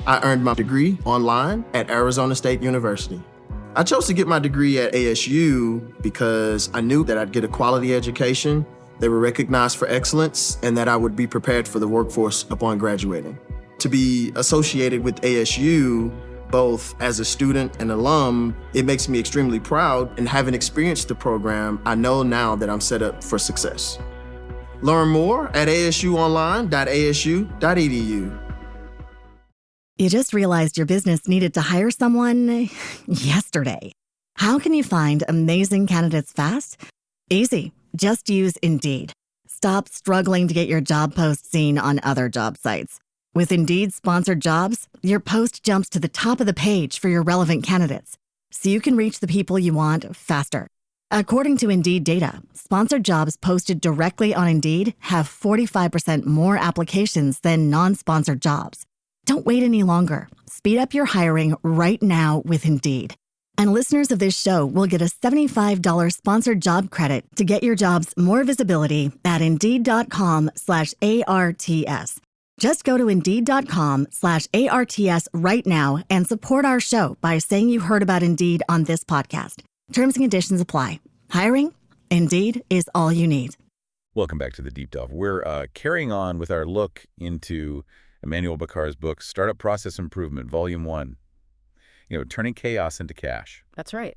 I earned my degree online at Arizona State University. I chose to get my degree at ASU because I knew that I'd get a quality education, they were recognized for excellence, and that I would be prepared for the workforce upon graduating. To be associated with ASU, both as a student and alum, it makes me extremely proud, and having experienced the program, I know now that I'm set up for success. Learn more at asuonline.asu.edu. You just realized your business needed to hire someone yesterday. How can you find amazing candidates fast? Easy. Just use Indeed. Stop struggling to get your job post seen on other job sites. With Indeed sponsored jobs, your post jumps to the top of the page for your relevant candidates, so you can reach the people you want faster. According to Indeed data, sponsored jobs posted directly on Indeed have 45% more applications than non-sponsored jobs. Don't wait any longer. Speed up your hiring right now with Indeed. And listeners of this show will get a $75 sponsored job credit to get your jobs more visibility at Indeed.com/ARTS. Just go to Indeed.com/ARTS right now and support our show by saying you heard about Indeed on this podcast. Terms and conditions apply. Hiring? Indeed is all you need. Welcome back to the Deep Dive. We're carrying on with our look into Emmanuel Bakar's book, Startup Process Improvement, Volume 1. Turning chaos into cash. That's right.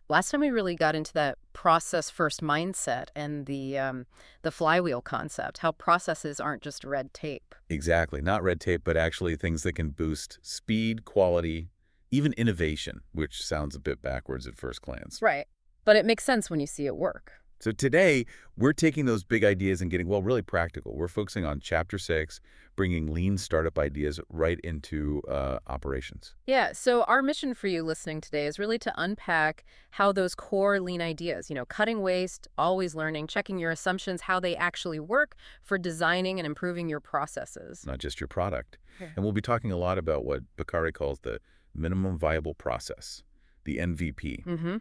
Last time we really got into that process-first mindset and the flywheel concept, how processes aren't just red tape. Exactly. Not red tape, but actually things that can boost speed, quality, even innovation, which sounds a bit backwards at first glance. Right. But it makes sense when you see it work. So today, we're taking those big ideas and getting, really practical. We're focusing on Chapter 6, bringing lean startup ideas right into operations. Yeah, so our mission for you listening today is really to unpack how those core lean ideas, cutting waste, always learning, checking your assumptions, how they actually work for designing and improving your processes. Not just your product. Yeah. And we'll be talking a lot about what Bakari calls the minimum viable process, the MVP. Mm-hmm.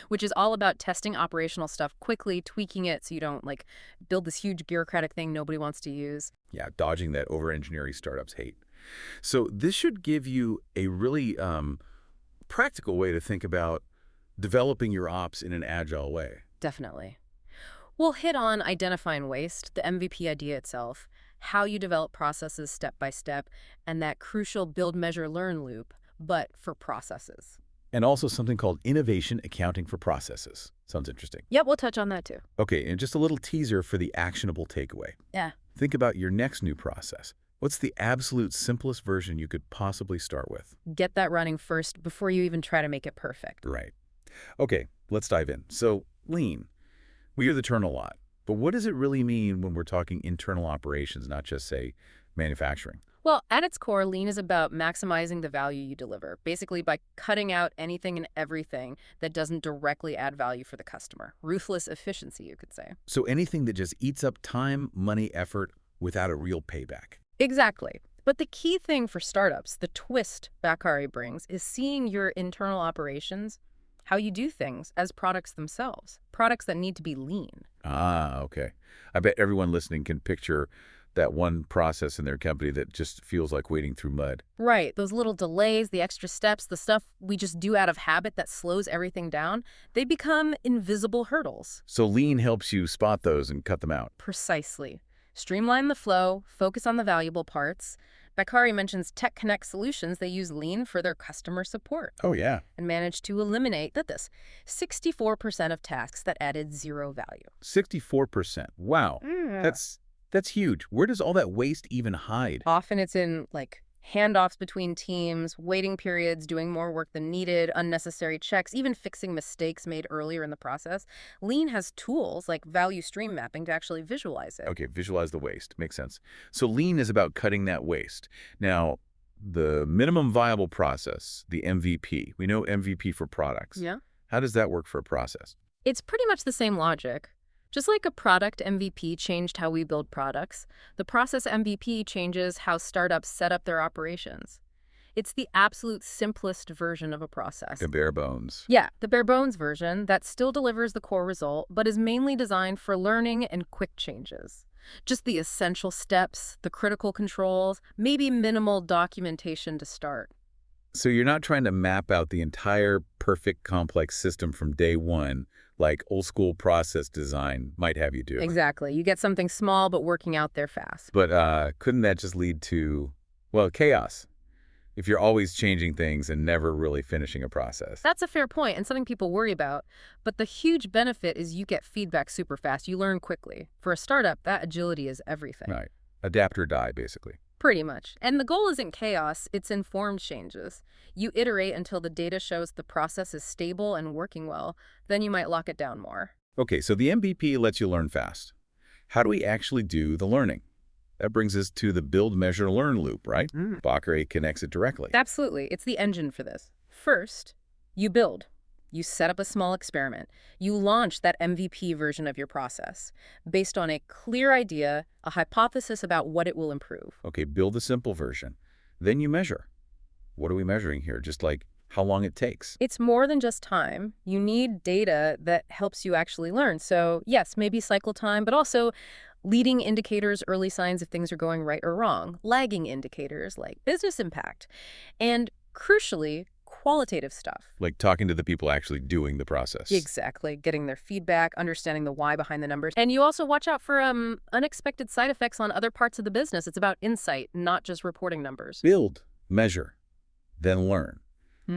Which is all about testing operational stuff quickly, tweaking it so you don't build this huge bureaucratic thing nobody wants to use. Yeah, dodging that over-engineering startups hate. So this should give you a really practical way to think about developing your ops in an agile way. Definitely. We'll hit on identifying waste, the MVP idea itself, how you develop processes step by step, and that crucial build, measure, learn loop, but for processes. And also something called innovation accounting for processes. Sounds interesting. Yep, we'll touch on that too. Okay, and just a little teaser for the actionable takeaway. Yeah. Think about your next new process. What's the absolute simplest version you could possibly start with? Get that running first before you even try to make it perfect. Right. Okay, let's dive in. So, lean. We hear the term a lot, but what does it really mean when we're talking internal operations, not just, say, manufacturing? Well, at its core, lean is about maximizing the value you deliver, basically by cutting out anything and everything that doesn't directly add value for the customer. Ruthless efficiency, you could say. So anything that just eats up time, money, effort without a real payback. Exactly. But the key thing for startups, the twist Bakari brings, is seeing your internal operations, how you do things, as products themselves, products that need to be lean. Ah, okay. I bet everyone listening can picture that one process in their company that just feels like wading through mud. Right. Those little delays, the extra steps, the stuff we just do out of habit that slows everything down, they become invisible hurdles. So lean helps you spot those and cut them out. Precisely. Streamline the flow, focus on the valuable parts. Bakari mentions Tech Connect Solutions. They use lean for their customer support. Oh, yeah. And managed to eliminate, get this, 64% of tasks that added zero value. 64%. Wow. Yeah. That's huge. Where does all that waste even hide? Often it's in handoffs between teams, waiting periods, doing more work than needed, unnecessary checks, even fixing mistakes made earlier in the process. Lean has tools like value stream mapping to actually visualize it. Okay, visualize the waste. Makes sense. So lean is about cutting that waste. Now, the minimum viable process, the MVP. We know MVP for products. Yeah. How does that work for a process? It's pretty much the same logic. Just like a product MVP changed how we build products, the process MVP changes how startups set up their operations. It's the absolute simplest version of a process. The bare bones. Yeah, the bare bones version that still delivers the core result, but is mainly designed for learning and quick changes. Just the essential steps, the critical controls, maybe minimal documentation to start. So you're not trying to map out the entire perfect complex system from day one, like old school process design might have you do. Exactly. You get something small but working out there fast. But couldn't that just lead to, well, chaos? If you're always changing things and never really finishing a process. That's a fair point and something people worry about. But the huge benefit is you get feedback super fast. You learn quickly. For a startup, that agility is everything. Right. Adapt or die, basically. Pretty much. And the goal isn't chaos, it's informed changes. You iterate until the data shows the process is stable and working well. Then you might lock it down more. Okay, so the MVP lets you learn fast. How do we actually do the learning? That brings us to the build, measure, learn loop, right? Bakare connects it directly. Absolutely. It's the engine for this. First, you build. You set up a small experiment. You launch that MVP version of your process based on a clear idea, a hypothesis about what it will improve. Okay, build a simple version. Then you measure. What are we measuring here? Just like how long it takes. It's more than just time. You need data that helps you actually learn. So yes, maybe cycle time, but also leading indicators, early signs if things are going right or wrong, lagging indicators like business impact, and crucially, qualitative stuff. Like talking to the people actually doing the process. Exactly. Getting their feedback, understanding the why behind the numbers. And you also watch out for unexpected side effects on other parts of the business. It's about insight, not just reporting numbers. Build, measure, then learn.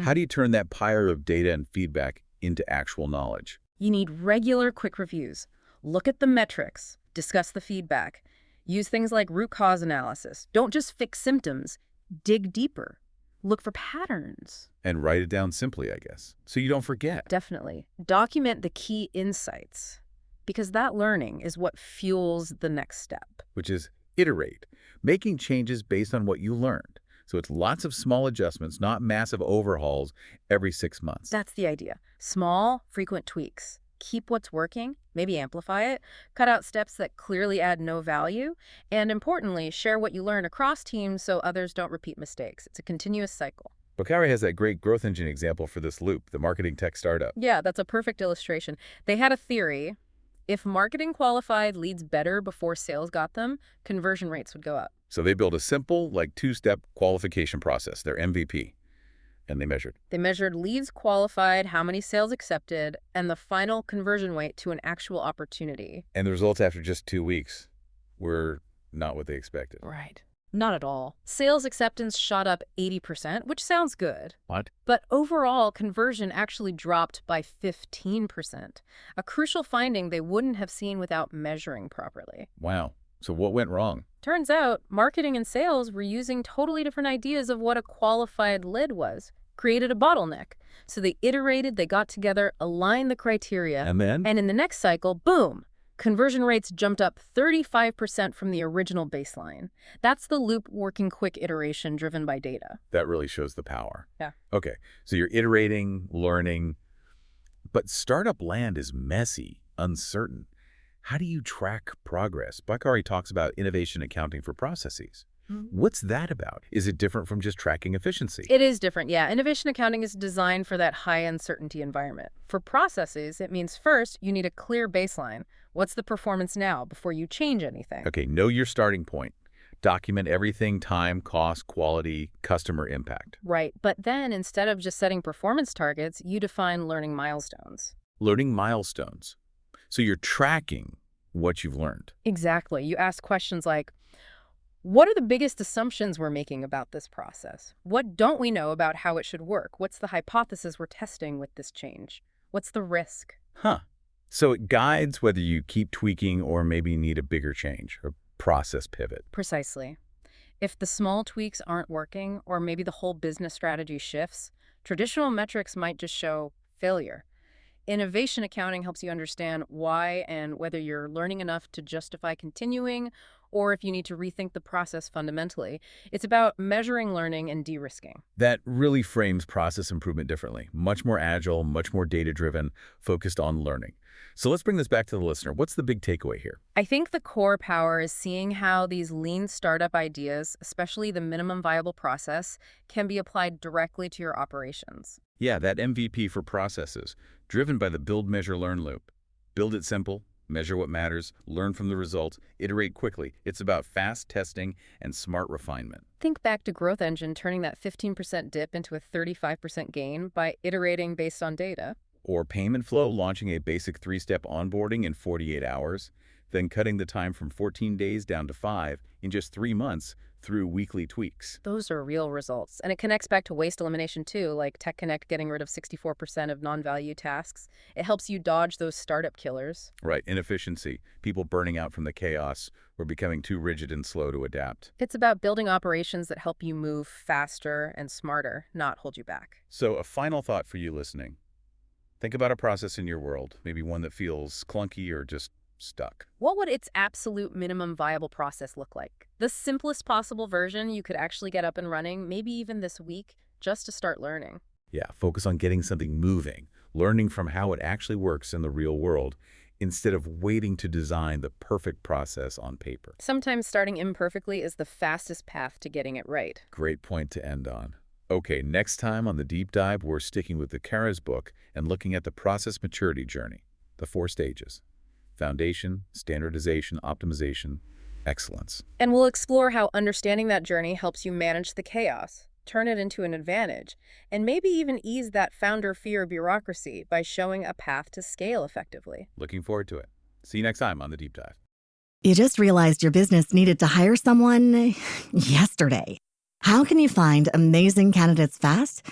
How do you turn that pile of data and feedback into actual knowledge? You need regular quick reviews. Look at the metrics. Discuss the feedback. Use things like root cause analysis. Don't just fix symptoms. Dig deeper. Look for patterns. And write it down simply, I guess, so you don't forget. Definitely. Document the key insights, because that learning is what fuels the next step. Which is iterate, making changes based on what you learned. So it's lots of small adjustments, not massive overhauls every 6 months. That's the idea. Small, frequent tweaks. Keep what's working, maybe amplify it, cut out steps that clearly add no value, and importantly, share what you learn across teams so others don't repeat mistakes. It's a continuous cycle. Bakare has that great growth engine example for this loop, the marketing tech startup. Yeah, that's a perfect illustration. They had a theory. If marketing qualified leads better before sales got them, conversion rates would go up. So they built a simple, like, two-step qualification process, their MVP. And they measured. They measured leads qualified, how many sales accepted, and the final conversion rate to an actual opportunity. And the results after just 2 weeks were not what they expected. Right. Not at all. Sales acceptance shot up 80%, which sounds good. What? But overall, conversion actually dropped by 15%, a crucial finding they wouldn't have seen without measuring properly. Wow. So what went wrong? Turns out, marketing and sales were using totally different ideas of what a qualified lead was. Created a bottleneck. So they iterated, they got together, aligned the criteria. And then? And in the next cycle, boom! Conversion rates jumped up 35% from the original baseline. That's the loop working quick iteration driven by data. That really shows the power. Yeah. Okay, so you're iterating, learning, but startup land is messy, uncertain. How do you track progress? Bakare talks about innovation accounting for processes. What's that about? Is it different from just tracking efficiency? It is different, yeah. Innovation accounting is designed for that high uncertainty environment. For processes, it means first, you need a clear baseline. What's the performance now before you change anything? Okay, know your starting point. Document everything: time, cost, quality, customer impact. Right, but then instead of just setting performance targets, you define learning milestones. Learning milestones. So you're tracking what you've learned. Exactly. You ask questions like, what are the biggest assumptions we're making about this process? What don't we know about how it should work? What's the hypothesis we're testing with this change? What's the risk? Huh. So it guides whether you keep tweaking or maybe need a bigger change, or process pivot. Precisely. If the small tweaks aren't working, or maybe the whole business strategy shifts, traditional metrics might just show failure. Innovation accounting helps you understand why and whether you're learning enough to justify continuing, or if you need to rethink the process fundamentally. It's about measuring learning and de-risking. That really frames process improvement differently. Much more agile, much more data-driven, focused on learning. So let's bring this back to the listener. What's the big takeaway here? I think the core power is seeing how these lean startup ideas, especially the minimum viable process, can be applied directly to your operations. Yeah, that MVP for processes, driven by the build, measure, learn loop. Build it simple, Measure what matters, learn from the results, iterate quickly. It's about fast testing and smart refinement. Think back to Growth Engine turning that 15% dip into a 35% gain by iterating based on data. Or Payment Flow launching a basic 3-step onboarding in 48 hours, then cutting the time from 14 days down to 5 in just 3 months through weekly tweaks. Those are real results. And it connects back to waste elimination too, like Tech Connect getting rid of 64% of non-value tasks. It helps you dodge those startup killers. Right, inefficiency, people burning out from the chaos or becoming too rigid and slow to adapt. It's about building operations that help you move faster and smarter, not hold you back. So a final thought for you listening. Think about a process in your world, maybe one that feels clunky or just stuck. What would its absolute minimum viable process look like? The simplest possible version you could actually get up and running, maybe even this week, just to start learning. Yeah, focus on getting something moving, learning from how it actually works in the real world, instead of waiting to design the perfect process on paper. Sometimes starting imperfectly is the fastest path to getting it right. Great point to end on. Okay, next time on the deep dive, we're sticking with the Kara's book and looking at the process maturity journey, the 4 stages: foundation, standardization, optimization, excellence. And we'll explore how understanding that journey helps you manage the chaos, turn it into an advantage, and maybe even ease that founder fear of bureaucracy by showing a path to scale effectively. Looking forward to it. See you next time on the deep dive. You just realized your business needed to hire someone yesterday. How can you find amazing candidates fast?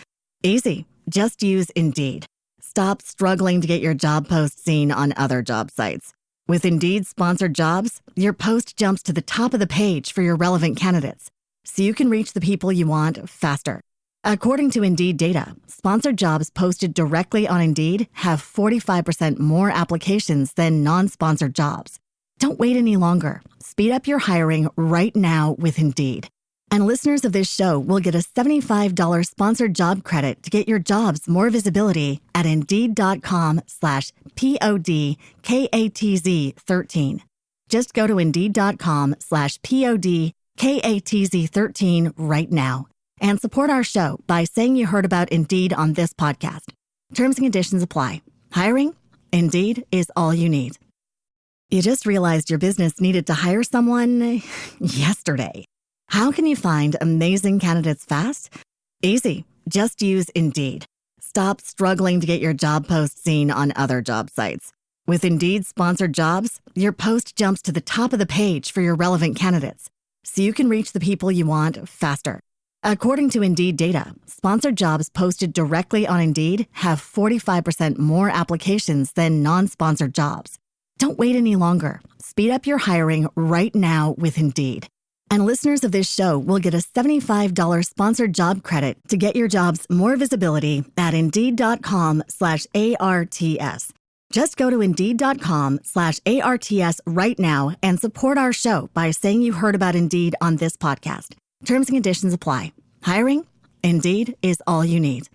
Easy. Just use Indeed. Stop struggling to get your job post seen on other job sites. With Indeed sponsored jobs, your post jumps to the top of the page for your relevant candidates, so you can reach the people you want faster. According to Indeed data, sponsored jobs posted directly on Indeed have 45% more applications than non-sponsored jobs. Don't wait any longer. Speed up your hiring right now with Indeed. And listeners of this show will get a $75 sponsored job credit to get your jobs more visibility at Indeed.com/PODKATZ13. Just go to Indeed.com/PODKATZ13 right now and support our show by saying you heard about Indeed on this podcast. Terms and conditions apply. Hiring? Indeed is all you need. You just realized your business needed to hire someone yesterday. How can you find amazing candidates fast? Easy. Just use Indeed. Stop struggling to get your job post seen on other job sites. With Indeed sponsored jobs, your post jumps to the top of the page for your relevant candidates, so you can reach the people you want faster. According to Indeed data, sponsored jobs posted directly on Indeed have 45% more applications than non-sponsored jobs. Don't wait any longer. Speed up your hiring right now with Indeed. And listeners of this show will get a $75 sponsored job credit to get your jobs more visibility at Indeed.com/ARTS. Just go to Indeed.com/ARTS right now and support our show by saying you heard about Indeed on this podcast. Terms and conditions apply. Hiring? Indeed is all you need.